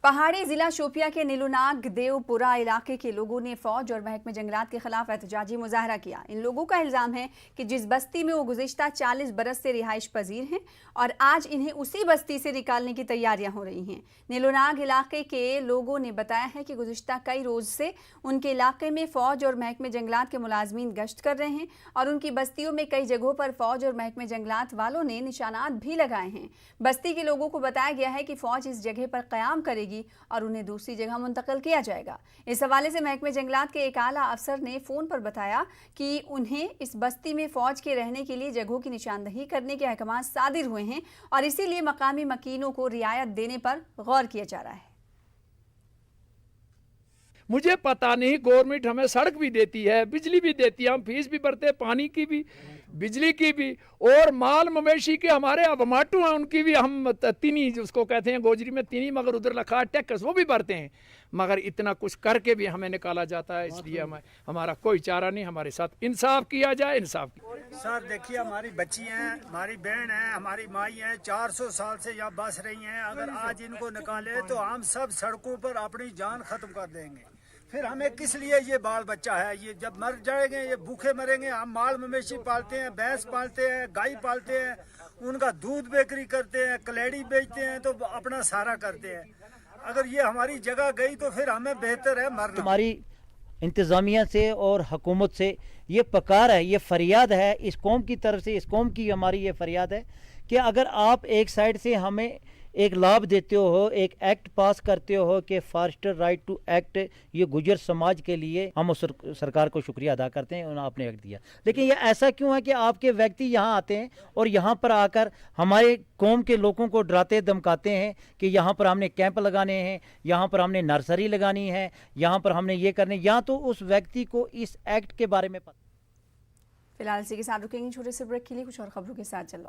पहाड़ी जिला शोपिया के नीलूनाग देवपुरा इलाके के लोगों ने फौज और महकमे जंगलात के खिलाफ एहतजाजी मुजाहरा किया। इन लोगों का इल्जाम है कि जिस बस्ती में वो गुज़िश्ता 40 बरस से रिहाइश पजीर हैं और आज इन्हें उसी बस्ती से निकालने की तैयारियां हो रही हैं। नीलूनाग इलाके के लोगों ने बताया है कि गुज़िश्ता कई रोज़ से उनके इलाके में फौज और महकमे जंगलात के मुलाजमीन गश्त कर रहे हैं और उनकी बस्तियों में कई जगहों पर फौज और महकमे जंगलात वालों ने निशानात भी लगाए हैं। बस्ती के लोगों को बताया गया है कि फौज इस जगह पर क़याम करेगी और उन्हें दूसरी जगह मुंतकिल किया जाएगा। इस हवाले से महकमे जंगलात के एक आला अफसर ने फ़ोन पर बताया कि उन्हें इस बस्ती में फ़ौज के रहने के लिए जगहों की निशानदही करने के अहकाम सादिर हुए हैं और इसीलिए मकामी मकीनों को रियायत देने पर गौर किया जा रहा है। मुझे पता नहीं, गवर्नमेंट हमें सड़क भी देती है, बिजली भी देती है, हम फीस भी भरते हैं, पानी की भी, बिजली की भी, और माल मवेशी के हमारे अब माटू हैं उनकी भी हम तिनी उसको कहते हैं गोजरी में तिनी, मगर उधर लखा टैक्स वो भी भरते हैं, मगर इतना कुछ करके भी हमें निकाला जाता है। इसलिए हमारा कोई चारा नहीं, हमारे साथ इंसाफ किया जाए। इंसाफ सर देखिए, हमारी बच्ची हैं, हमारी बहन है, हमारी माई हैं, 400 साल से यहाँ बस रही हैं। अगर आज इनको निकाले तो हम सब सड़कों पर अपनी जान खत्म कर देंगे। फिर हमें किस लिए ये बाल बच्चा है? ये जब मर जाएंगे, ये भूखे मरेंगे। हम माल मवेशी पालते हैं, भैंस पालते हैं, गाय पालते हैं, उनका दूध बेकरी करते हैं, कलेड़ी बेचते हैं, तो अपना सारा करते हैं। अगर ये हमारी जगह गई तो फिर हमें बेहतर है मरना। हमारी इंतज़ामिया से और हुकूमत से ये पकार है, ये फरियाद है इस कौम की तरफ से, इस कौम की हमारी ये फरियाद है कि अगर आप एक साइड से हमें एक लाभ देते हो, एक एक्ट पास करते हो कि फॉरेस्टर राइट टू एक्ट, ये गुजर समाज के लिए हम उस सरकार को शुक्रिया अदा करते हैं, उन्होंने आपने एक्ट दिया। लेकिन ये ऐसा क्यों है कि आपके व्यक्ति यहाँ आते हैं और यहाँ पर आकर हमारे कौम के लोगों को डराते धमकाते हैं कि यहाँ पर हमने कैंप लगाने हैं, यहाँ पर हमने नर्सरी लगानी है, यहाँ पर हमने ये करने, या तो उस व्यक्ति को इस एक्ट के बारे में पता। फिलहाल इसी के साथ रुकेंगे छोटे से ब्रेक के लिए, कुछ और खबरों के साथ चलवा